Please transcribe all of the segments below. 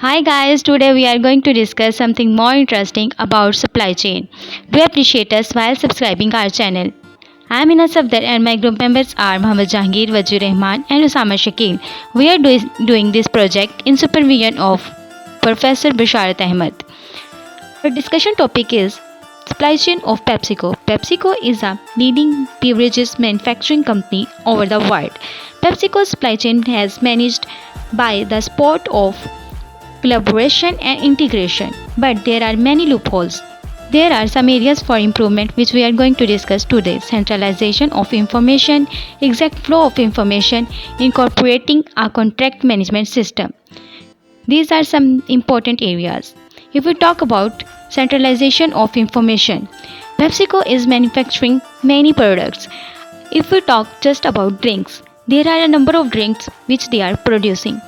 Hi guys, today we are going to discuss something more interesting about supply chain. Do appreciate us while subscribing our channel. I am Ina Safdar and my group members are Muhammad Jahangir, Wajir Rahman and Usama Shakil. We are doing this project in supervision of Professor Basharat Ahmed. Our discussion topic is supply chain of PepsiCo. PepsiCo is a leading beverages manufacturing company over the world. PepsiCo's supply chain has managed by the sport of collaboration and integration, but there are many loopholes. There are some areas for improvement which we are going to discuss today: centralization of information, exact flow of information, incorporating a contract management system. These are some important areas. If we talk about centralization of information, PepsiCo is manufacturing many products. If we talk just about drinks, there are a number of drinks which they are producing,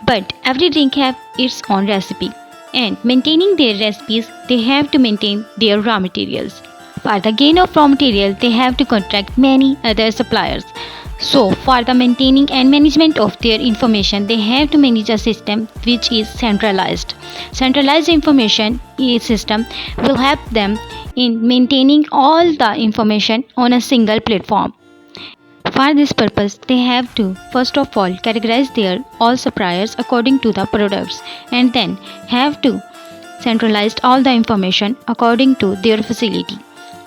but every drink have its own recipe, and maintaining their recipes they have to maintain their raw materials. For the gain of raw material they have to contract many other suppliers. So for the maintaining and management of their information they have to manage a system which is centralized. Centralized information system will help them in maintaining all the information on a single platform. For this purpose, they have to first of all categorize their all suppliers according to the products, and then have to centralize all the information according to their facility.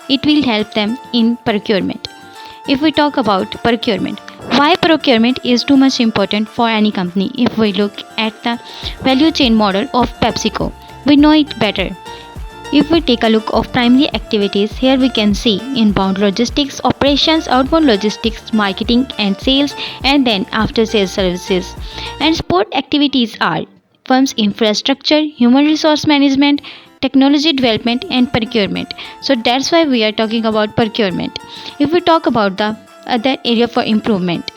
It will help them in procurement. If we talk about procurement, why procurement is too much important for any company? If we look at the value chain model of PepsiCo, we know it better. If we take a look of primary activities, here we can see inbound logistics, operations, outbound logistics, marketing and sales, and then after sales services. And support activities are firm's infrastructure, human resource management, technology development and procurement. So that's why we are talking about procurement. If we talk about the other area for improvement,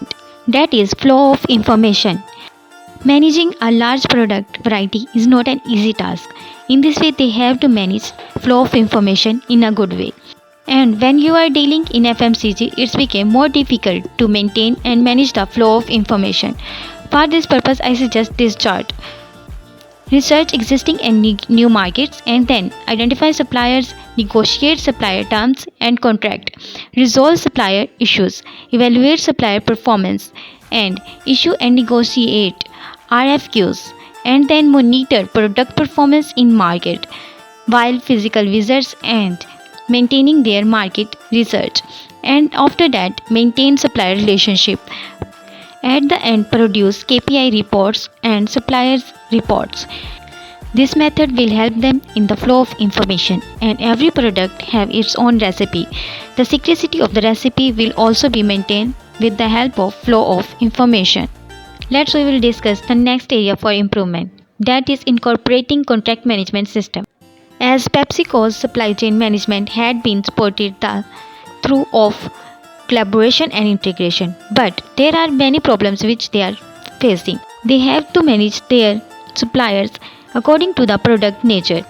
that is flow of information. Managing a large product variety is not an easy task. In this way, they have to manage flow of information in a good way. And when you are dealing in FMCG, it's became more difficult to maintain and manage the flow of information. For this purpose, I suggest this chart. Research existing and new markets, and then identify suppliers, negotiate supplier terms and contract, resolve supplier issues, evaluate supplier performance, and issue and negotiate RFQs, and then monitor product performance in market while physical visits and maintaining their market research, and after that maintain supplier relationship. At the end, produce KPI reports and suppliers reports. This method will help them in the flow of information, and every product have its own recipe. The secrecy of the recipe will also be maintained with the help of flow of information. We will discuss the next area for improvement, that is incorporating contract management system. As PepsiCo's supply chain management had been supported through of collaboration and integration, but there are many problems which they are facing. They have to manage their suppliers according to the product nature.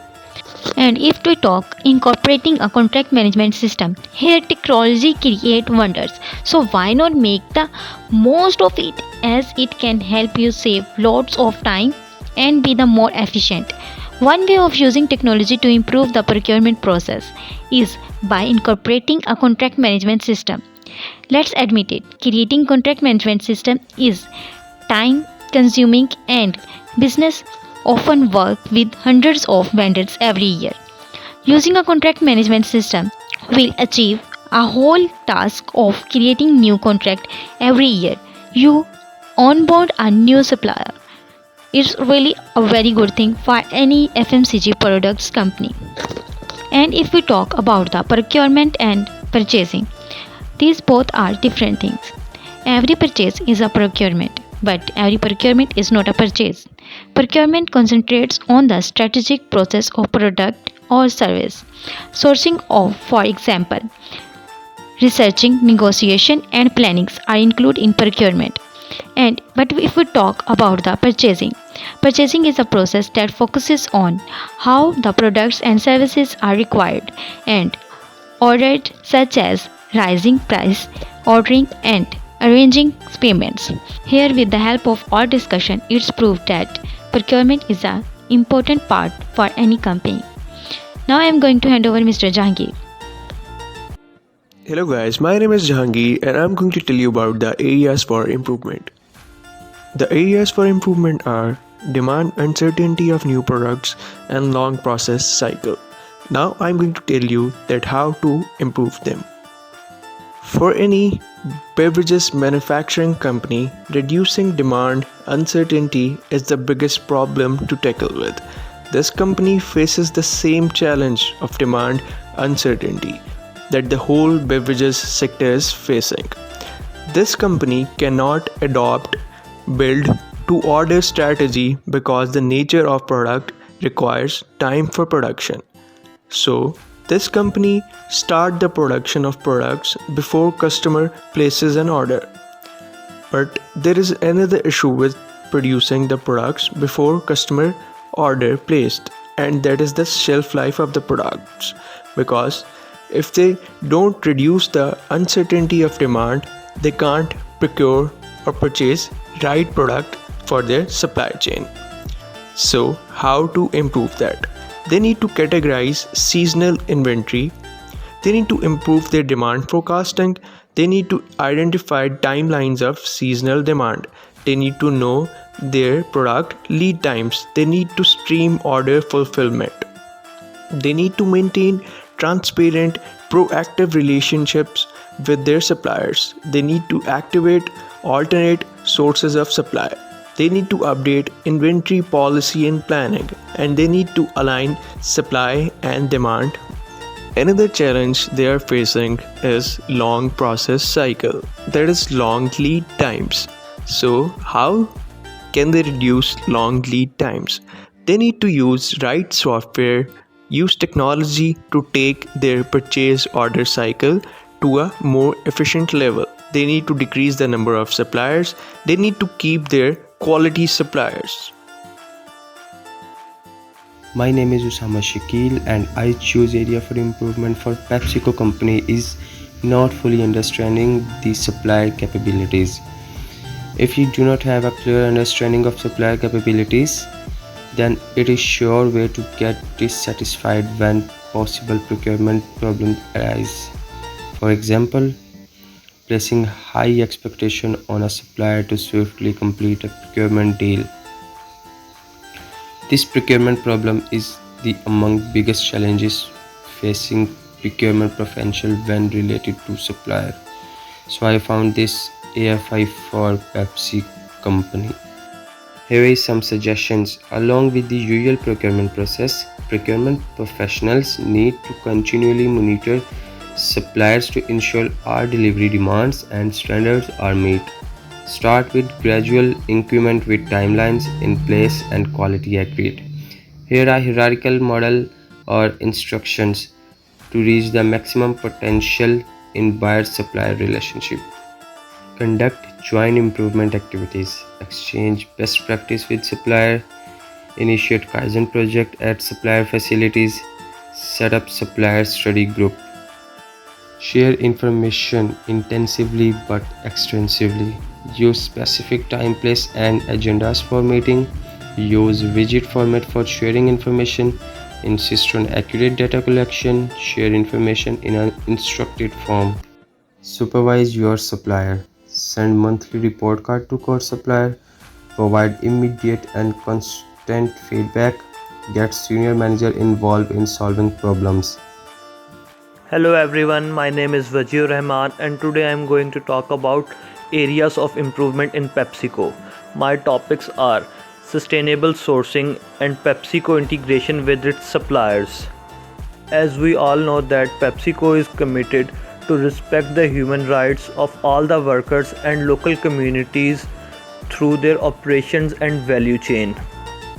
And if we talk incorporating a contract management system, here technology create wonders. So why not make the most of it, as it can help you save lots of time and be the more efficient. One way of using technology to improve the procurement process is by incorporating a contract management system. Let's admit it, creating contract management system is time consuming, and business often work with hundreds of vendors every year. Using a contract management system will achieve a whole task of creating new contract every year. You onboard a new supplier. It's really a very good thing for any FMCG products company. And if we talk about the procurement and purchasing, these both are different things. Every purchase is a procurement, but every procurement is not a purchase. Procurement concentrates on the strategic process of product or service. Sourcing of, for example, researching, negotiation and plannings are included in procurement. But if we talk about the purchasing is a process that focuses on how the products and services are required and ordered, such as rising price, ordering and arranging payments. Here, with the help of our discussion, it's proved that procurement is an important part for any company. Now I am going to hand over Mr. Jahangir. Hello guys, my name is Jahangir and I'm going to tell you about the areas for improvement. The areas for improvement are demand uncertainty of new products and long process cycle. Now I'm going to tell you that how to improve them. For any beverages manufacturing company, reducing demand uncertainty is the biggest problem to tackle with. This company faces the same challenge of demand uncertainty that the whole beverages sector is facing. This company cannot adopt build to order strategy because the nature of product requires time for production. So this company start the production of products before customer places an order. But there is another issue with producing the products before customer order placed, and that is the shelf life of the products, because if they don't reduce the uncertainty of demand, they can't procure or purchase right product for their supply chain. So how to improve that? They need to categorize seasonal inventory. They need to improve their demand forecasting. They need to identify timelines of seasonal demand. They need to know their product lead times. They need to stream order fulfillment. They need to maintain transparent, proactive relationships with their suppliers. They need to activate alternate sources of supply. They need to update inventory policy and planning, and they need to align supply and demand. Another challenge they are facing is long process cycle, that is long lead times. So how can they reduce long lead times? They need to use right software, use technology to take their purchase order cycle to a more efficient level. They need to decrease the number of suppliers. They need to keep their quality suppliers. My name is Usama Shakil and I choose area for improvement for PepsiCo company is not fully understanding the supplier capabilities. If you do not have a clear understanding of supplier capabilities, then it is sure way to get dissatisfied when possible procurement problems arise. For example, placing high expectation on a supplier to swiftly complete a procurement deal. This procurement problem is the among biggest challenges facing procurement professional when related to supplier. So I found this AFI for Pepsi company. Here is some suggestions. Along with the usual procurement process, procurement professionals need to continually monitor suppliers to ensure our delivery demands and standards are met. Start with gradual increment with timelines in place and quality accurate. Here are hierarchical model or instructions to reach the maximum potential in buyer-supplier relationship. Conduct joint improvement activities. Exchange best practice with supplier. Initiate Kaizen project at supplier facilities. Set up supplier study group. Share information intensively but extensively. Use specific time, place, and agendas for meeting. Use rigid format for sharing information. Insist on accurate data collection. Share information in an instructed form. Supervise your supplier. Send monthly report card to core supplier. Provide immediate and constant feedback. Get senior manager involved in solving problems. Hello everyone, my name is Wajir Rahman and today I am going to talk about areas of improvement in PepsiCo. My topics are sustainable sourcing and PepsiCo integration with its suppliers. As we all know that PepsiCo is committed to respect the human rights of all the workers and local communities through their operations and value chain.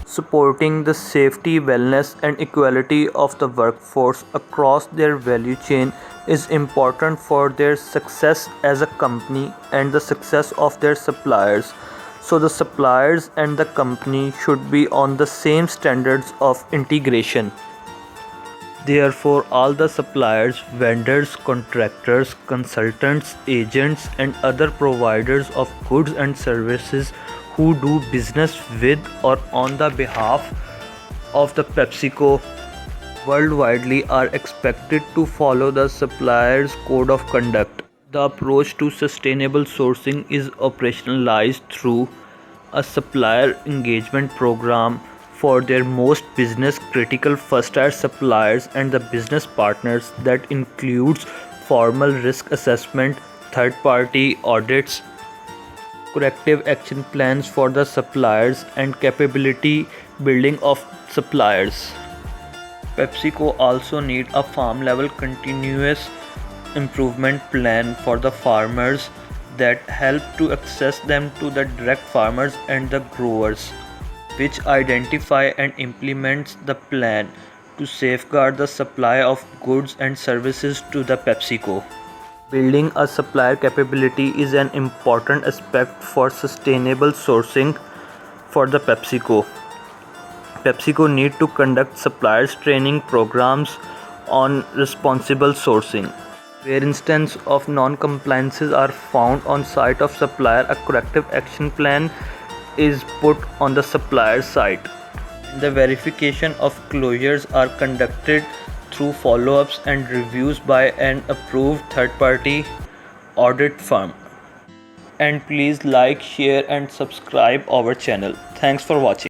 Supporting the safety, wellness and equality of the workforce across their value chain is important for their success as a company and the success of their suppliers. So the suppliers and the company should be on the same standards of integration. Therefore, all the suppliers, vendors, contractors, consultants, agents and other providers of goods and services who do business with or on the behalf of the PepsiCo worldwide are expected to follow the supplier's code of conduct. The approach to sustainable sourcing is operationalized through a supplier engagement program for their most business critical first-tier suppliers and the business partners that includes formal risk assessment, third-party audits, corrective action plans for the suppliers, and capability building of suppliers. PepsiCo also need a farm level continuous improvement plan for the farmers that help to access them to the direct farmers and the growers, which identify and implements the plan to safeguard the supply of goods and services to the PepsiCo. Building a supplier capability is an important aspect for sustainable sourcing for the PepsiCo. PepsiCo need to conduct suppliers training programs on responsible sourcing. Where instances of non-compliances are found on site of supplier, a corrective action plan is put on the supplier site. The verification of closures are conducted through follow-ups and reviews by an approved third-party audit firm. And please like, share and subscribe our channel. Thanks for watching.